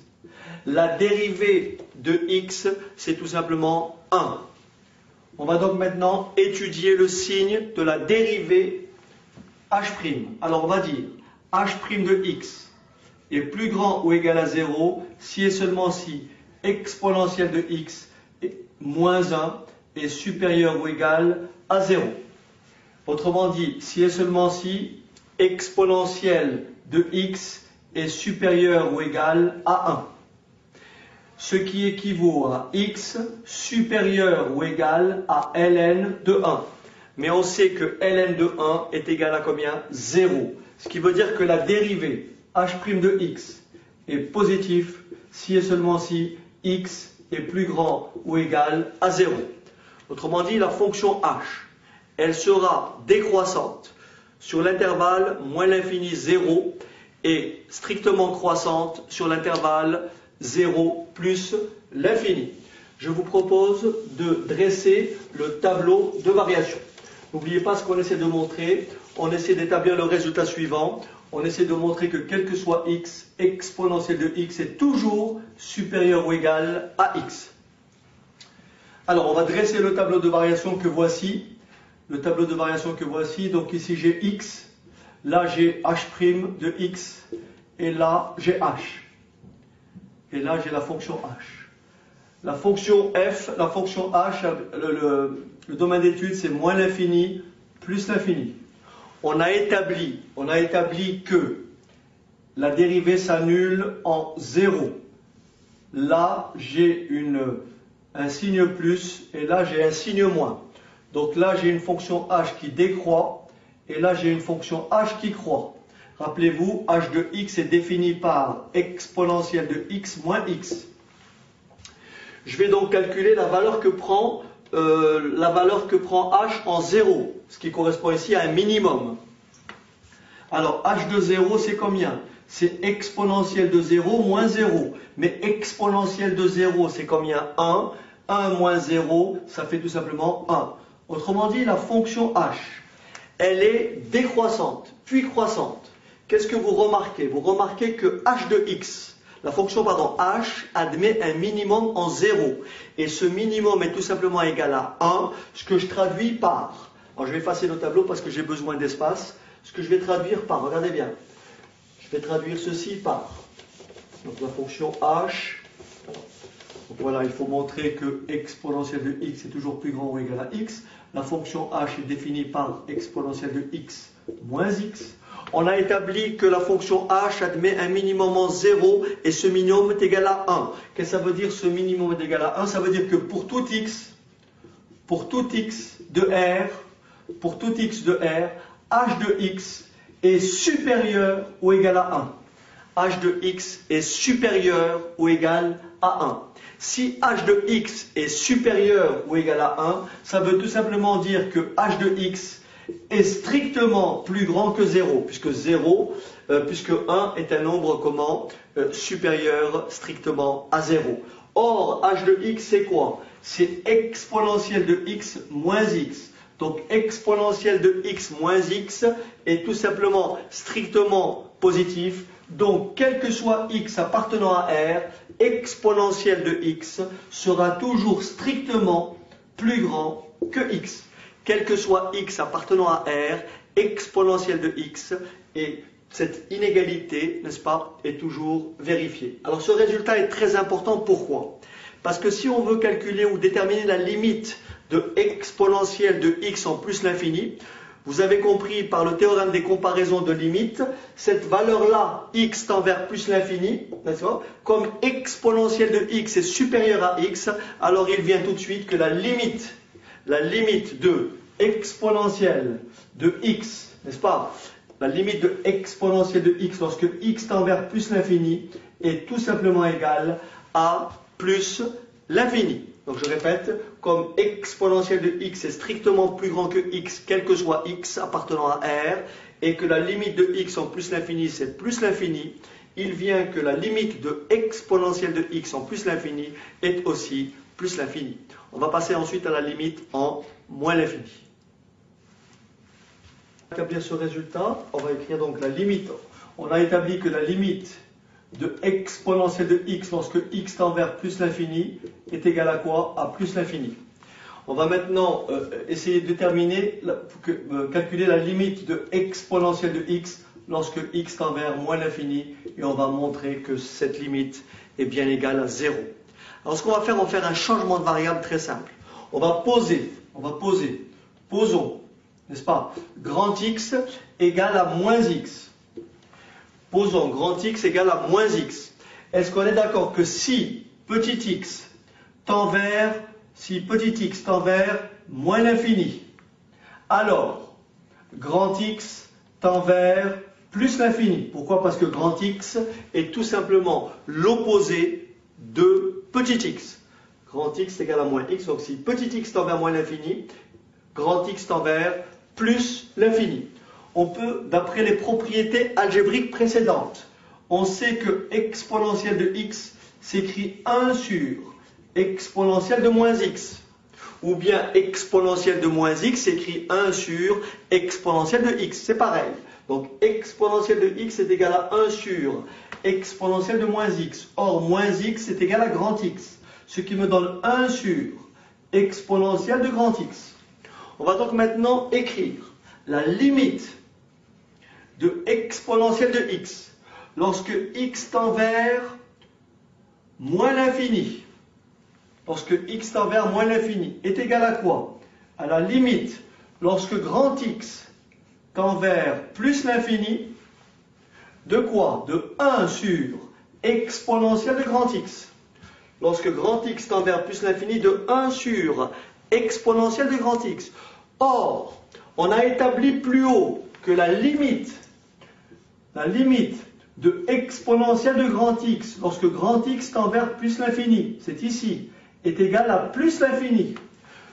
S1: La dérivée de x, c'est tout simplement 1. On va donc maintenant étudier le signe de la dérivée h'. Alors on va dire h' de x est plus grand ou égal à 0 si et seulement si exponentielle de x moins 1 est supérieur ou égal à 0. Autrement dit, si et seulement si exponentielle de x est supérieur ou égal à 1. Ce qui équivaut à x supérieur ou égal à ln de 1. Mais on sait que ln de 1 est égal à combien? 0. Ce qui veut dire que la dérivée h' de x est positif si et seulement si x est plus grand ou égal à 0. Autrement dit, la fonction h, elle sera décroissante sur l'intervalle moins l'infini 0 et strictement croissante sur l'intervalle 0 plus l'infini. je vous propose de dresser le tableau de variation. N'oubliez pas ce qu'on essaie de montrer. On essaie d'établir le résultat suivant. On essaie de montrer que quel que soit x, exponentielle de x est toujours supérieur ou égal à x. Alors, on va dresser le tableau de variation que voici. Le tableau de variation que voici. Donc ici, j'ai x. Là, j'ai h' de x. Et là, j'ai h. Et là, j'ai la fonction h. La fonction f, la fonction h, le domaine d'étude, c'est moins l'infini plus l'infini. On a établi que la dérivée s'annule en 0. Là, j'ai un signe plus et là, j'ai un signe moins. Donc là, j'ai une fonction h qui décroît et là, j'ai une fonction h qui croît. Rappelez-vous, h de x est défini par exponentielle de x moins x. Je vais donc calculer la valeur que prend h en 0, ce qui correspond ici à un minimum. Alors, h de 0, c'est combien? C'est exponentielle de 0 moins 0. Mais exponentielle de 0, c'est combien? 1. 1 moins 0, ça fait tout simplement 1. Autrement dit, la fonction h, elle est décroissante, puis croissante. Qu'est-ce que vous remarquez? Vous remarquez que h de x, la fonction h admet un minimum en 0. Et ce minimum est tout simplement égal à 1, ce que je traduis par... Alors je vais effacer le tableau parce que j'ai besoin d'espace. Ce que je vais traduire par, regardez bien, je vais traduire ceci par, donc la fonction h, donc voilà, il faut montrer que exponentielle de x est toujours plus grand ou égal à x. La fonction h est définie par exponentielle de x moins x. On a établi que la fonction h admet un minimum en 0 et ce minimum est égal à 1. Qu'est-ce que ça veut dire ce minimum est égal à 1? Ça veut dire que pour tout x de r, h de x est supérieur ou égal à 1. H de x est supérieur ou égal à 1. Si h de x est supérieur ou égal à 1, ça veut tout simplement dire que h de x est strictement plus grand que 0, puisque 1 est un nombre supérieur strictement à 0. Or, h de x, c'est quoi? C'est exponentielle de x moins x. Donc, exponentielle de x moins x est tout simplement strictement positif. Donc, quel que soit x appartenant à R, exponentielle de x sera toujours strictement plus grand que x. Quel que soit x appartenant à R, exponentielle de x, et cette inégalité, n'est-ce pas, est toujours vérifiée. Alors ce résultat est très important, pourquoi? Parce que si on veut calculer ou déterminer la limite de exponentielle de x en plus l'infini, vous avez compris par le théorème des comparaisons de limites, cette valeur-là, x tend vers plus l'infini, comme exponentielle de x est supérieure à x, alors il vient tout de suite que la limite de exponentielle de x, n'est-ce pas? La limite de exponentielle de x lorsque x tend vers plus l'infini est tout simplement égale à plus l'infini. Donc je répète, comme exponentielle de x est strictement plus grand que x, quel que soit x appartenant à R, et que la limite de x en plus l'infini c'est plus l'infini, il vient que la limite de exponentielle de x en plus l'infini est aussi plus l'infini. On va passer ensuite à la limite en moins l'infini. Pour établir ce résultat, on va écrire donc la limite. On a établi que la limite de exponentielle de x lorsque x tend vers plus l'infini est égale à quoi? À plus l'infini. On va maintenant essayer de déterminer, calculer la limite de exponentielle de x lorsque x tend vers moins l'infini, et on va montrer que cette limite est bien égale à 0. Alors ce qu'on va faire un changement de variable très simple. Posons, n'est-ce pas, grand X égale à moins X. Posons grand X égale à moins X. Est-ce qu'on est d'accord que si petit x tend vers moins l'infini, alors grand X tend vers plus l'infini. Pourquoi? Parce que grand X est tout simplement l'opposé de petit x. Grand X égale à moins X. Donc si petit x tend vers moins l'infini, grand X tend vers plus l'infini. On peut, d'après les propriétés algébriques précédentes, on sait que exponentielle de x s'écrit 1 sur exponentielle de moins x. Ou bien exponentielle de moins x écrit 1 sur exponentielle de x. C'est pareil. Donc exponentielle de x est égal à 1 sur exponentielle de moins x. Or, moins x est égal à grand x. Ce qui me donne 1 sur exponentielle de grand x. On va donc maintenant écrire la limite de exponentielle de x lorsque x tend vers moins l'infini. Lorsque x tend vers moins l'infini est égal à quoi? À la limite, lorsque grand x tend vers plus l'infini, de quoi? De 1 sur exponentielle de grand x. Lorsque grand x tend vers plus l'infini, de 1 sur exponentielle de grand x. Or, on a établi plus haut que la limite de exponentielle de grand x, lorsque grand x tend vers plus l'infini, c'est ici, est égal à plus l'infini.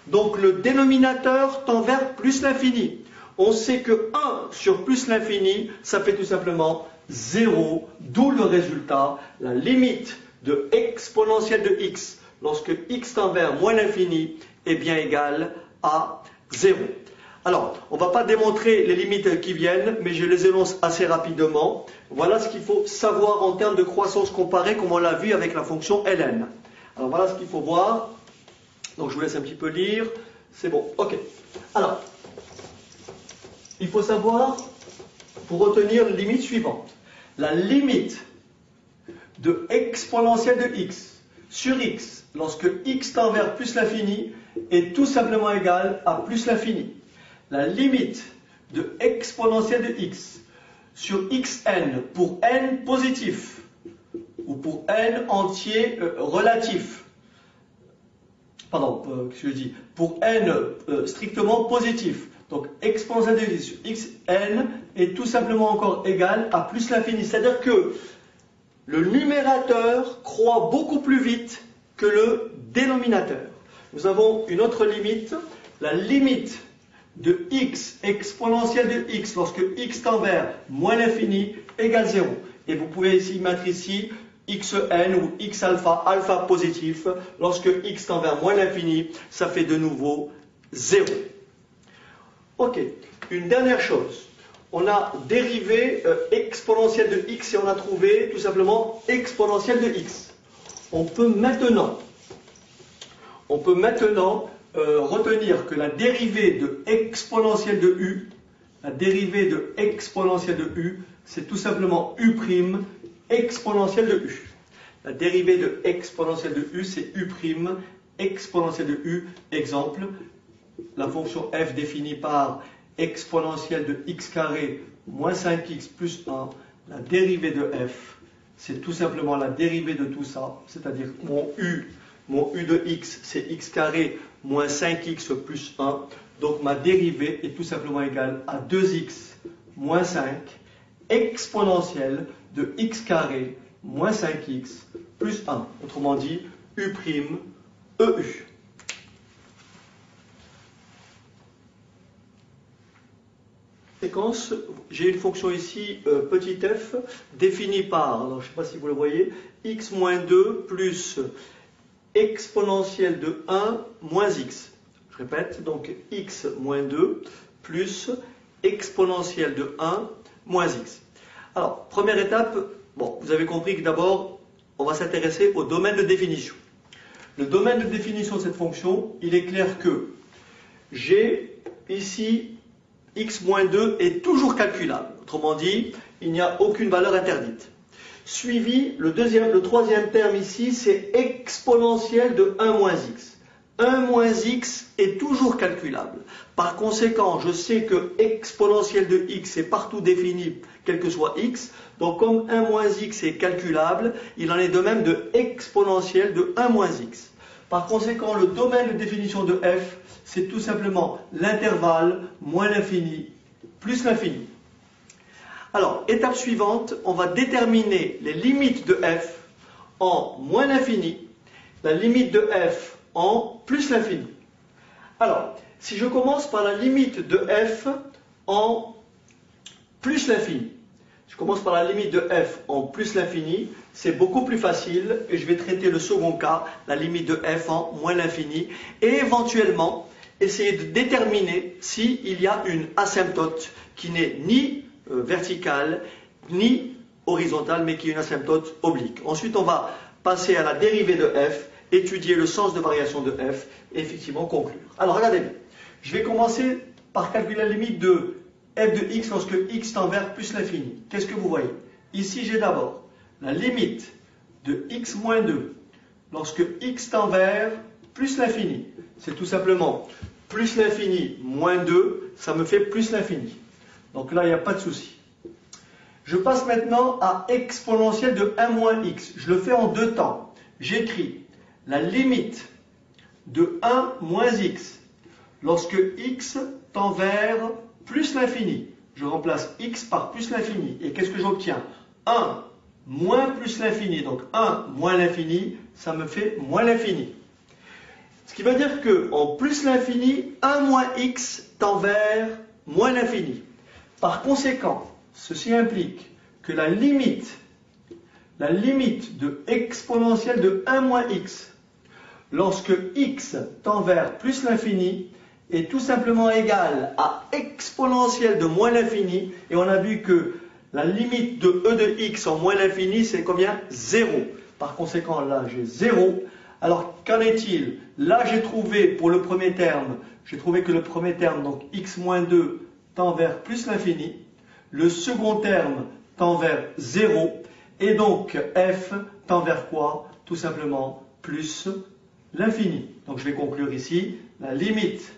S1: Donc le dénominateur tend vers plus l'infini. On sait que 1 sur plus l'infini, ça fait tout simplement 0, d'où le résultat, la limite de exponentielle de x, lorsque x tend vers moins l'infini, est bien égale à 0. Alors, on ne va pas démontrer les limites qui viennent, mais je les énonce assez rapidement. Voilà ce qu'il faut savoir en termes de croissance comparée, comme on l'a vu avec la fonction ln. Alors voilà ce qu'il faut voir. Donc je vous laisse un petit peu lire. C'est bon, ok. Alors, il faut savoir, pour retenir la limite suivante. La limite de exponentielle de x sur x, lorsque x tend vers plus l'infini, est tout simplement égale à plus l'infini. La limite de exponentielle de x sur xn pour n positif, ou pour n entier relatif, qu'est-ce que je dis? Pour n strictement positif. Donc exponentielle de x sur xn est tout simplement encore égal à plus l'infini. C'est-à-dire que le numérateur croît beaucoup plus vite que le dénominateur. Nous avons une autre limite, la limite de x exponentielle de x lorsque x tend vers moins l'infini égale 0. Et vous pouvez ici mettre ici xn ou x alpha, alpha positif, lorsque x tend vers moins l'infini, ça fait de nouveau 0. Ok, une dernière chose. On a dérivé exponentielle de x et on a trouvé tout simplement exponentielle de x. On peut maintenant retenir que la dérivée de exponentielle de u, c'est tout simplement u' exponentielle de u. La dérivée de exponentielle de u, c'est u' exponentielle de u. Exemple, la fonction f définie par exponentielle de x carré moins 5x plus 1, la dérivée de f, c'est tout simplement la dérivée de tout ça, c'est-à-dire mon u de x, c'est x carré moins 5x plus 1, donc ma dérivée est tout simplement égale à 2x moins 5 exponentielle de x carré moins 5x plus 1, autrement dit u', EU. Séquence, j'ai une fonction ici, petit f, définie par, alors je ne sais pas si vous le voyez, x moins 2 plus exponentielle de 1 moins x. Je répète, donc x moins 2 plus exponentielle de 1 moins x. Alors, première étape, bon, vous avez compris que d'abord, on va s'intéresser au domaine de définition. Le domaine de définition de cette fonction, il est clair que j'ai ici x moins 2 est toujours calculable. Autrement dit, il n'y a aucune valeur interdite. Suivi, le troisième terme ici, c'est exponentielle de 1 moins x. 1 moins x est toujours calculable. Par conséquent, je sais que exponentielle de x est partout définie, quel que soit x. Donc comme 1 moins x est calculable, il en est de même de exponentielle de 1 moins x. Par conséquent, le domaine de définition de f, c'est tout simplement l'intervalle moins l'infini plus l'infini. Alors, étape suivante, on va déterminer les limites de f en moins l'infini, la limite de f en plus l'infini. Alors, si je commence par la limite de f en plus l'infini, Je commence par la limite de f en plus l'infini. C'est beaucoup plus facile et je vais traiter le second cas, la limite de f en moins l'infini. Et éventuellement, essayer de déterminer s'il y a une asymptote qui n'est ni verticale ni horizontale, mais qui est une asymptote oblique. Ensuite, on va passer à la dérivée de f, étudier le sens de variation de f et effectivement conclure. Alors regardez bien. Je vais commencer par calculer la limite de f de x lorsque x tend vers plus l'infini. Qu'est-ce que vous voyez? Ici, j'ai d'abord la limite de x moins 2 lorsque x tend vers plus l'infini. C'est tout simplement plus l'infini moins 2, ça me fait plus l'infini. Donc là, il n'y a pas de souci. Je passe maintenant à exponentielle de 1 moins x. Je le fais en deux temps. J'écris la limite de 1 moins x lorsque x tend vers plus l'infini. Je remplace x par plus l'infini. Et qu'est-ce que j'obtiens? 1 moins plus l'infini. Donc 1 moins l'infini, ça me fait moins l'infini. Ce qui veut dire que en plus l'infini, 1 moins x tend vers moins l'infini. Par conséquent, ceci implique que la limite de exponentielle de 1 moins x lorsque x tend vers plus l'infini est tout simplement égale à exponentielle de moins l'infini, et on a vu que la limite de e de x en moins l'infini, c'est combien? 0. Par conséquent, là, j'ai 0. Alors, qu'en est-il? Là, j'ai trouvé, pour le premier terme, j'ai trouvé que le premier terme, donc x moins 2, tend vers plus l'infini. Le second terme tend vers 0. Et donc, f tend vers quoi? Tout simplement, plus l'infini. Donc, je vais conclure ici, la limite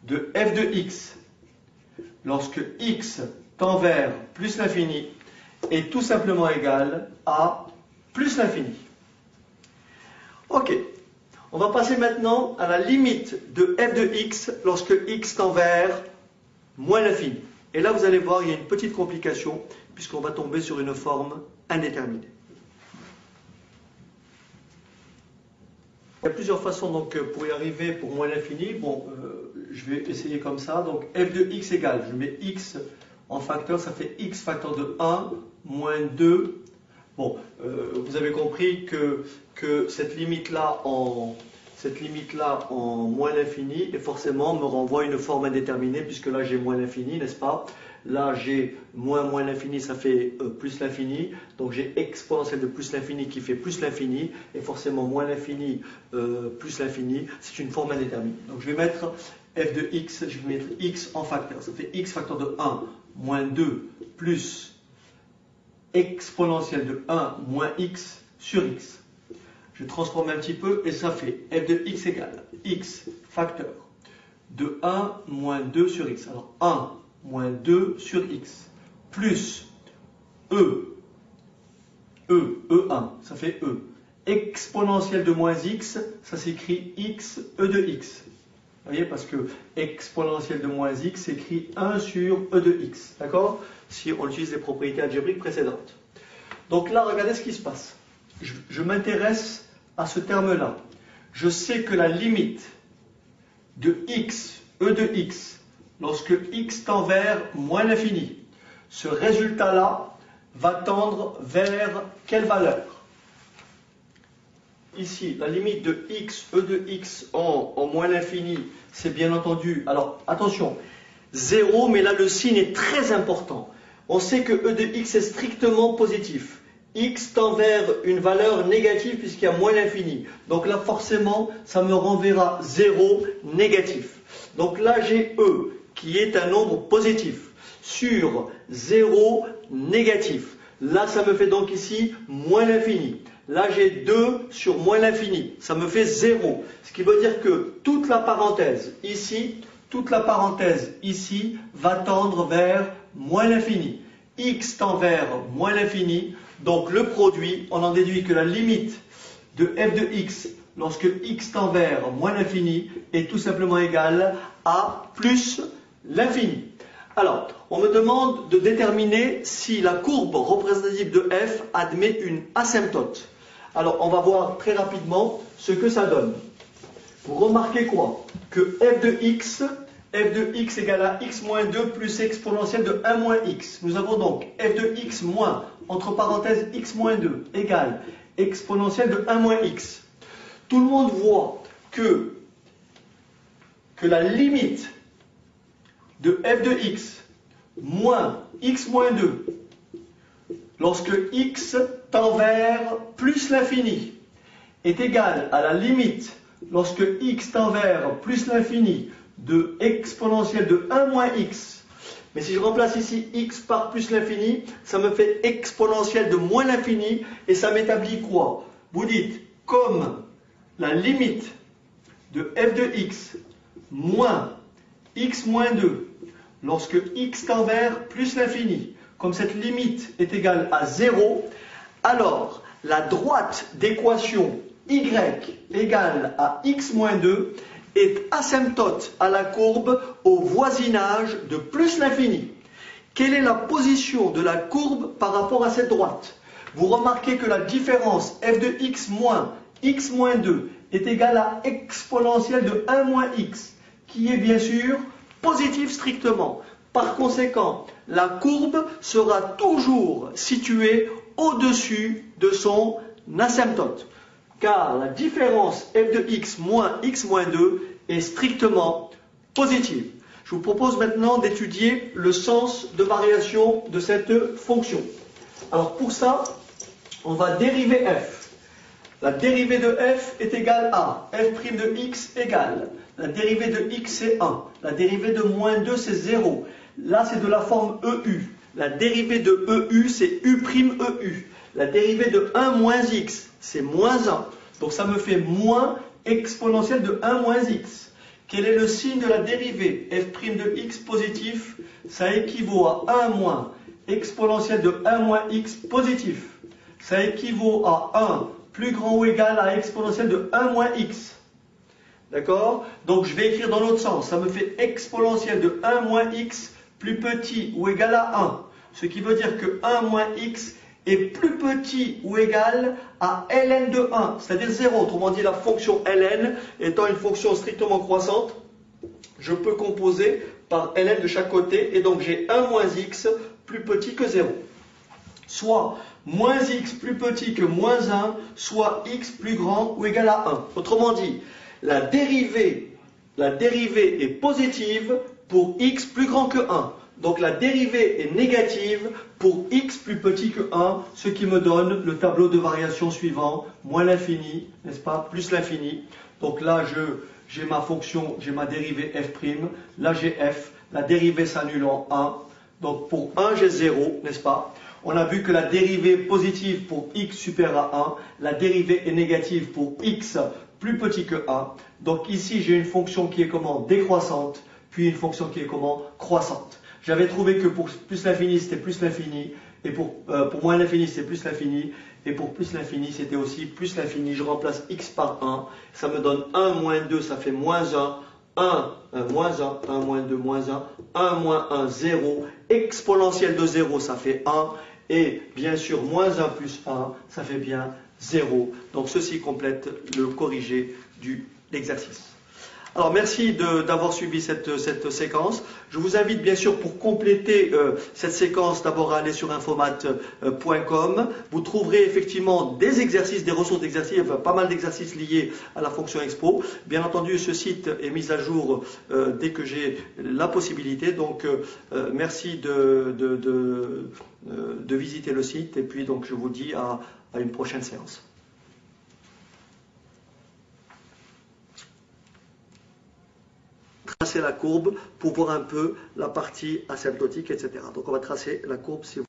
S1: de f de x lorsque x tend vers plus l'infini est tout simplement égale à plus l'infini. Ok, on va passer maintenant à la limite de f de x lorsque x tend vers moins l'infini. Et là, vous allez voir, il y a une petite complication puisqu'on va tomber sur une forme indéterminée. Il y a plusieurs façons donc, pour y arriver pour moins l'infini. Bon, je vais essayer comme ça. Donc f de x égale, je mets x en facteur, ça fait x facteur de 1 moins 2. Bon, vous avez compris que cette limite-là en moins l'infini, et forcément me renvoie à une forme indéterminée, puisque là j'ai moins l'infini, n'est-ce pas? Là j'ai moins l'infini, ça fait plus l'infini, donc j'ai exponentielle de plus l'infini qui fait plus l'infini, et forcément moins l'infini plus l'infini, c'est une forme indéterminée. Donc je vais mettre f de x, je vais mettre x en facteur, ça fait x facteur de 1 moins 2 plus exponentielle de 1 moins x sur x. Je transforme un petit peu et ça fait f de x égale x facteur de 1 moins 2 sur x. Alors 1 moins 2 sur x plus E1, ça fait E. Exponentielle de moins x, ça s'écrit x, E de x. Vous voyez, parce que exponentielle de moins x s'écrit 1 sur E de x. D'accord? Si on utilise les propriétés algébriques précédentes. Donc là, regardez ce qui se passe. Je m'intéresse à ce terme-là. Je sais que la limite de x, E de x, lorsque x tend vers moins l'infini, ce résultat-là va tendre vers quelle valeur? Ici, la limite de x, E de x en moins l'infini, c'est bien entendu, alors attention, 0, mais là le signe est très important. On sait que E de x est strictement positif. X tend vers une valeur négative puisqu'il y a moins l'infini. Donc là, forcément, ça me renverra 0 négatif. Donc là, j'ai E qui est un nombre positif sur 0 négatif. Là, ça me fait donc ici moins l'infini. Là, j'ai 2 sur moins l'infini. Ça me fait 0. Ce qui veut dire que toute la parenthèse ici va tendre vers moins l'infini. X tend vers moins l'infini. Donc le produit, on en déduit que la limite de f de x lorsque x tend vers moins l'infini est tout simplement égale à plus l'infini. Alors, on me demande de déterminer si la courbe représentative de f admet une asymptote. Alors, on va voir très rapidement ce que ça donne. Vous remarquez quoi? Que f de x f de x égale à x moins 2 plus exponentielle de 1 moins x. Nous avons donc f de x moins, entre parenthèses, x moins 2 égale exponentielle de 1 moins x. Tout le monde voit que la limite de f de x moins x moins 2, lorsque x tend vers plus l'infini, est égale à la limite lorsque x tend vers plus l'infini de exponentielle de 1 moins x. Mais si je remplace ici x par plus l'infini, ça me fait exponentielle de moins l'infini, et ça m'établit quoi? Vous dites, comme la limite de f de x moins x moins 2, lorsque x tend vers plus l'infini, comme cette limite est égale à 0, alors la droite d'équation y égale à x moins 2 est asymptote à la courbe au voisinage de plus l'infini. Quelle est la position de la courbe par rapport à cette droite? Vous remarquez que la différence f de x moins 2 est égale à exponentielle de 1 moins x, qui est bien sûr positive strictement. Par conséquent, la courbe sera toujours située au-dessus de son asymptote, car la différence f de x moins 2 est strictement positive. Je vous propose maintenant d'étudier le sens de variation de cette fonction. Alors pour ça, on va dériver f. La dérivée de f est égale à f' de x égale. La dérivée de x c'est 1. La dérivée de moins 2 c'est 0. Là c'est de la forme EU. La dérivée de EU c'est U'. La dérivée de 1 moins x c'est moins 1. Donc ça me fait moins exponentielle de 1 moins x. Quel est le signe de la dérivée? f' de x positif, ça équivaut à 1 moins exponentielle de 1 moins x positif. Ça équivaut à 1 plus grand ou égal à exponentielle de 1 moins x. D'accord? Donc je vais écrire dans l'autre sens. Ça me fait exponentielle de 1 moins x plus petit ou égal à 1. Ce qui veut dire que 1 moins x est plus petit ou égal à ln de 1, c'est-à-dire 0. Autrement dit, la fonction ln étant une fonction strictement croissante, je peux composer par ln de chaque côté, et donc j'ai 1 moins x plus petit que 0. Soit moins x plus petit que moins 1, soit x plus grand ou égal à 1. Autrement dit, la dérivée est positive pour x plus grand que 1. Donc la dérivée est négative pour x plus petit que 1, ce qui me donne le tableau de variation suivant, moins l'infini, n'est-ce pas, plus l'infini. Donc là, j'ai ma fonction, j'ai ma dérivée f', là j'ai f, la dérivée s'annule en 1. Donc pour 1, j'ai 0, n'est-ce pas? On a vu que la dérivée est positive pour x supérieur à 1, la dérivée est négative pour x plus petit que 1. Donc ici, j'ai une fonction qui est comment? Décroissante, puis une fonction qui est comment? Croissante. J'avais trouvé que pour plus l'infini, c'était plus l'infini, et pour moins l'infini, c'était plus l'infini, et pour plus l'infini, c'était aussi plus l'infini. Je remplace x par 1, ça me donne 1 moins 2, ça fait moins 1, 1, moins 1, 1 moins 2, moins 1, 1 moins 1, 0, exponentielle de 0, ça fait 1, et bien sûr, moins 1 plus 1, ça fait bien 0. Donc ceci complète le corrigé de l'exercice. Alors merci d'avoir suivi cette séquence. Je vous invite bien sûr pour compléter cette séquence d'abord à aller sur infomat.com. Vous trouverez effectivement des exercices, des ressources d'exercices, enfin, pas mal d'exercices liés à la fonction expo. Bien entendu, ce site est mis à jour dès que j'ai la possibilité. Donc merci de visiter le site, et puis donc je vous dis à une prochaine séance. Tracer la courbe pour voir un peu la partie asymptotique, etc. Donc on va tracer la courbe si vous